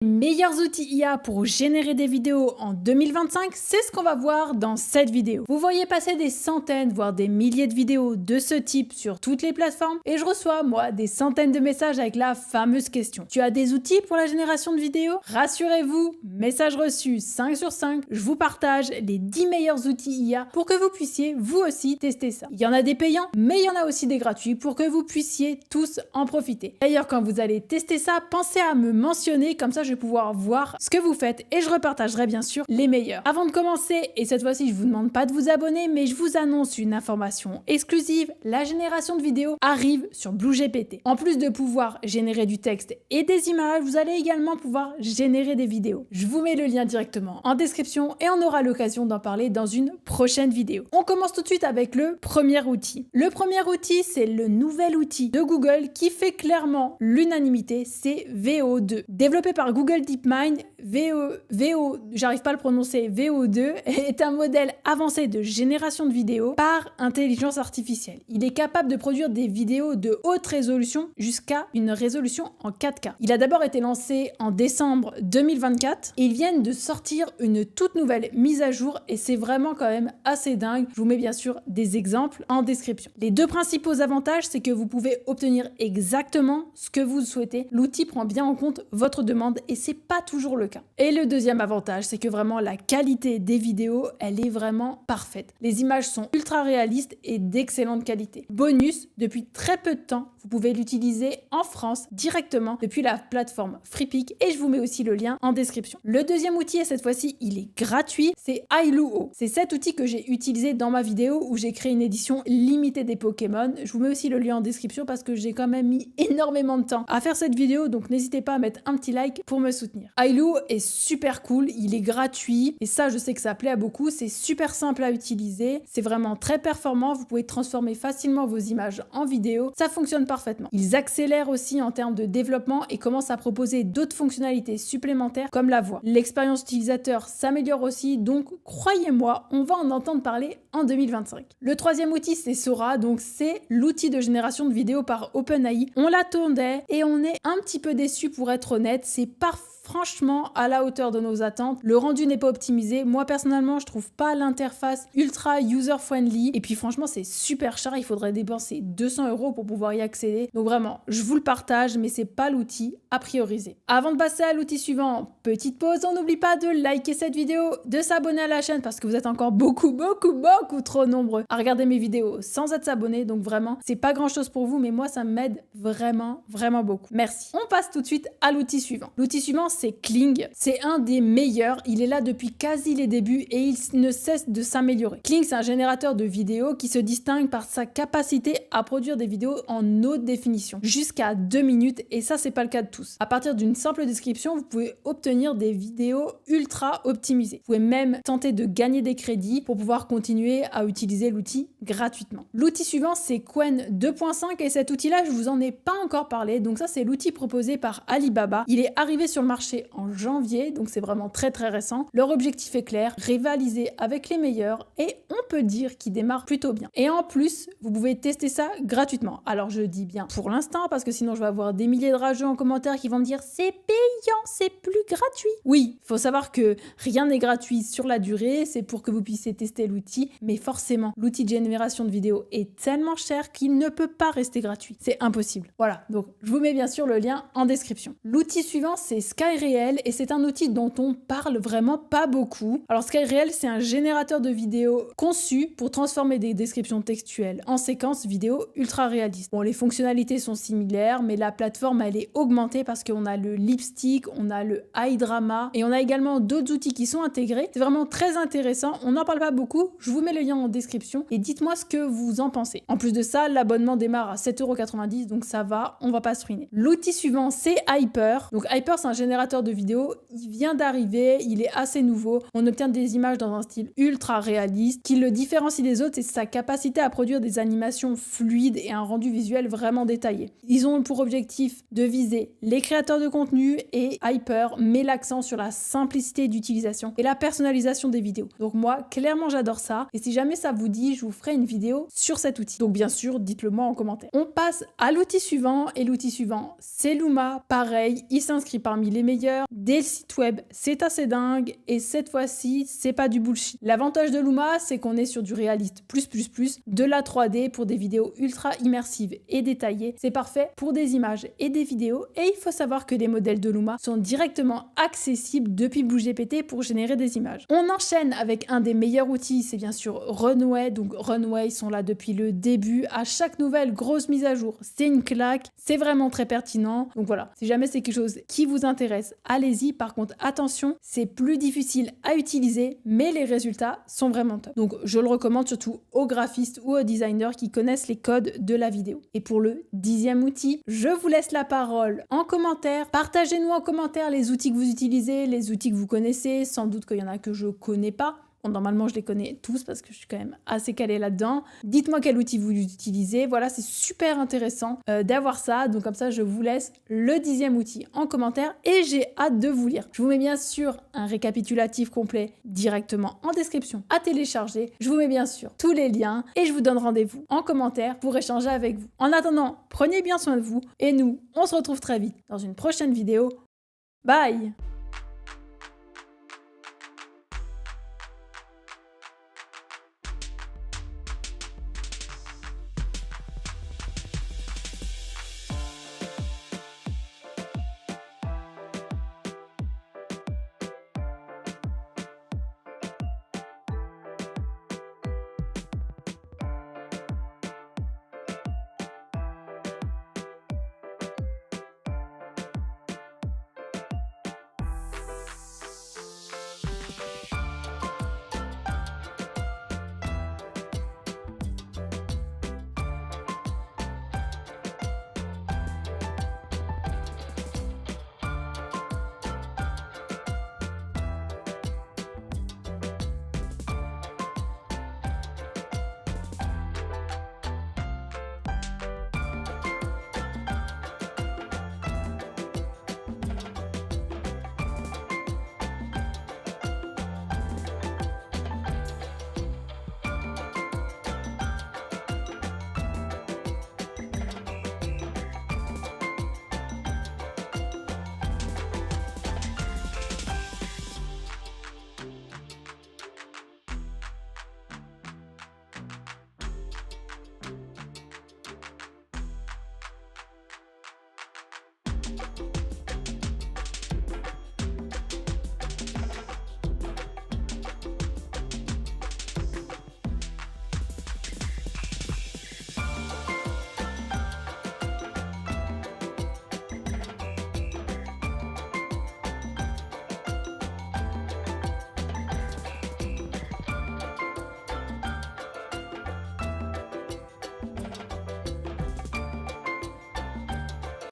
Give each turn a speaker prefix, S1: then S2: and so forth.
S1: Meilleurs outils IA pour générer des vidéos en 2025, c'est ce qu'on va voir dans cette vidéo. Vous voyez passer des centaines, voire des milliers de vidéos de ce type sur toutes les plateformes et je reçois, moi, des centaines de messages avec la fameuse question. Tu as des outils pour la génération de vidéos? Rassurez-vous, message reçu 5 sur 5, je vous partage les 10 meilleurs outils IA pour que vous puissiez vous aussi tester ça. Il y en a des payants, mais il y en a aussi des gratuits pour que vous puissiez tous en profiter. D'ailleurs, quand vous allez tester ça, pensez à me mentionner, comme ça je vais pouvoir voir ce que vous faites et je repartagerai bien sûr les meilleurs. Avant de commencer, et cette fois-ci je vous demande pas de vous abonner, mais je vous annonce une information exclusive, la génération de vidéos arrive sur BlueGPT. En plus de pouvoir générer du texte et des images, vous allez également pouvoir générer des vidéos. Je vous mets le lien directement en description et on aura l'occasion d'en parler dans une prochaine vidéo. On commence tout de suite avec le premier outil. Le premier outil, c'est le nouvel outil de Google qui fait clairement l'unanimité, c'est Veo 2. Développé par Google DeepMind, j'arrive pas à le prononcer, Veo 2 est un modèle avancé de génération de vidéos par intelligence artificielle. Il est capable de produire des vidéos de haute résolution jusqu'à une résolution en 4K. Il a d'abord été lancé en décembre 2024 et ils viennent de sortir une toute nouvelle mise à jour et c'est vraiment quand même assez dingue. Je vous mets bien sûr des exemples en description. Les deux principaux avantages, c'est que vous pouvez obtenir exactement ce que vous souhaitez. L'outil prend bien en compte votre demande et c'est pas toujours le cas. Et le deuxième avantage, c'est que vraiment la qualité des vidéos, elle est vraiment parfaite. Les images sont ultra réalistes et d'excellente qualité. Bonus, depuis très peu de temps, vous pouvez l'utiliser en France directement depuis la plateforme Freepik et je vous mets aussi le lien en description. Le deuxième outil, et cette fois-ci, il est gratuit, c'est Ailuo. C'est cet outil que j'ai utilisé dans ma vidéo où j'ai créé une édition limitée des Pokémon. Je vous mets aussi le lien en description parce que j'ai quand même mis énormément de temps à faire cette vidéo, donc n'hésitez pas à mettre un petit like pour me soutenir. Ailuo est super cool, il est gratuit et ça, je sais que ça plaît à beaucoup. C'est super simple à utiliser, c'est vraiment très performant. Vous pouvez transformer facilement vos images en vidéo. Ça fonctionne parfaitement. Ils accélèrent aussi en termes de développement et commencent à proposer d'autres fonctionnalités supplémentaires comme la voix. L'expérience utilisateur s'améliore aussi, donc croyez-moi, on va en entendre parler en 2025. Le troisième outil, c'est Sora, donc c'est l'outil de génération de vidéos par OpenAI. On l'attendait et on est un petit peu déçu pour être honnête, c'est pas franchement à la hauteur de nos attentes. Le rendu n'est pas optimisé. Moi personnellement, je trouve pas l'interface ultra user-friendly. Et puis franchement, c'est super cher. Il faudrait dépenser 200 € pour pouvoir y accéder. Donc vraiment, je vous le partage, mais c'est pas l'outil à prioriser. Avant de passer à l'outil suivant, petite pause. On n'oublie pas de liker cette vidéo, de s'abonner à la chaîne parce que vous êtes encore beaucoup trop nombreux à regarder mes vidéos sans être abonné. Donc vraiment, c'est pas grand chose pour vous, mais moi, ça m'aide vraiment beaucoup. Merci. On passe tout de suite à l'outil suivant. L'outil suivant, c'est Kling. C'est un des meilleurs. Il est là depuis quasi les débuts et il ne cesse de s'améliorer. Kling, c'est un générateur de vidéos qui se distingue par sa capacité à produire des vidéos en haute définition, jusqu'à 2 minutes, et ça, c'est pas le cas de tous. À partir d'une simple description, vous pouvez obtenir des vidéos ultra optimisées. Vous pouvez même tenter de gagner des crédits pour pouvoir continuer à utiliser l'outil gratuitement. L'outil suivant, c'est Qwen 2.5 et cet outil-là, je vous en ai pas encore parlé. Donc ça, c'est l'outil proposé par Alibaba. Il est arrivé sur le marché en janvier, donc c'est vraiment très récent. Leur objectif est clair, rivaliser avec les meilleurs et on peut dire qu'ils démarrent plutôt bien. Et en plus, vous pouvez tester ça gratuitement. Alors je dis bien pour l'instant parce que sinon je vais avoir des milliers de rageux en commentaire qui vont me dire c'est payant, c'est plus gratuit. Oui, il faut savoir que rien n'est gratuit sur la durée, c'est pour que vous puissiez tester l'outil, mais forcément, l'outil de génération de vidéos est tellement cher qu'il ne peut pas rester gratuit. C'est impossible. Voilà, donc je vous mets bien sûr le lien en description. L'outil suivant, c'est SkyReal et c'est un outil dont on parle vraiment pas beaucoup. Alors SkyReal, c'est un générateur de vidéos conçu pour transformer des descriptions textuelles en séquences vidéo ultra réalistes. Bon, les fonctionnalités sont similaires, mais la plateforme, elle est augmentée parce qu'on a le lipstick, on a le iDrama et on a également d'autres outils qui sont intégrés. C'est vraiment très intéressant. On n'en parle pas beaucoup. Je vous mets le lien en description et dites-moi ce que vous en pensez. En plus de ça, l'abonnement démarre à 7,90 €, donc ça va, on va pas se ruiner. L'outil suivant, c'est Hyper. Donc Hyper, c'est un générateur de vidéos. Il vient d'arriver, il est assez nouveau. On obtient des images dans un style ultra réaliste. Qui le différencie des autres, c'est sa capacité à produire des animations fluides et un rendu visuel vraiment détaillé. Ils ont pour objectif de viser les créateurs de contenu et Hyper met l'accent sur la simplicité d'utilisation et la personnalisation des vidéos. Donc moi, clairement, j'adore ça. Et si jamais ça vous dit, je vous ferai une vidéo sur cet outil. Donc bien sûr, dites-le moi en commentaire. On passe à l'outil suivant et l'outil suivant, c'est Luma. Pareil, il s'inscrit parmi les meilleurs. Dès le site web, c'est assez dingue et cette fois-ci, c'est pas du bullshit. L'avantage de Luma, c'est qu'on est sur du réaliste plus, de la 3D pour des vidéos ultra immersives et détaillées. C'est parfait pour des images et des vidéos et il faut savoir que les modèles de Luma sont directement accessibles depuis BlueGPT pour générer des images. On enchaîne avec un des meilleurs outils, c'est bien sûr Runway. Donc Runway, ils sont là depuis le début. À chaque nouvelle grosse mise à jour, c'est une claque. C'est vraiment très pertinent. Donc voilà, si jamais c'est quelque chose qui vous intéresse, allez-y. Par contre, attention, c'est plus difficile à utiliser, mais les résultats sont vraiment top. Donc je le recommande surtout aux graphistes ou aux designers qui connaissent les codes de la vidéo. Et pour le 10e outil, je vous laisse la parole en commentaire. Partagez-nous en commentaire les outils que vous utilisez, les outils que vous connaissez. Sans doute qu'il y en a que je connais pas. Bon, normalement, je les connais tous parce que je suis quand même assez calée là-dedans. Dites-moi quel outil vous utilisez. Voilà, c'est super intéressant d'avoir ça. Donc comme ça, je vous laisse le 10e outil en commentaire et j'ai hâte de vous lire. Je vous mets bien sûr un récapitulatif complet directement en description à télécharger. Je vous mets bien sûr tous les liens et je vous donne rendez-vous en commentaire pour échanger avec vous. En attendant, prenez bien soin de vous et nous, on se retrouve très vite dans une prochaine vidéo. Bye!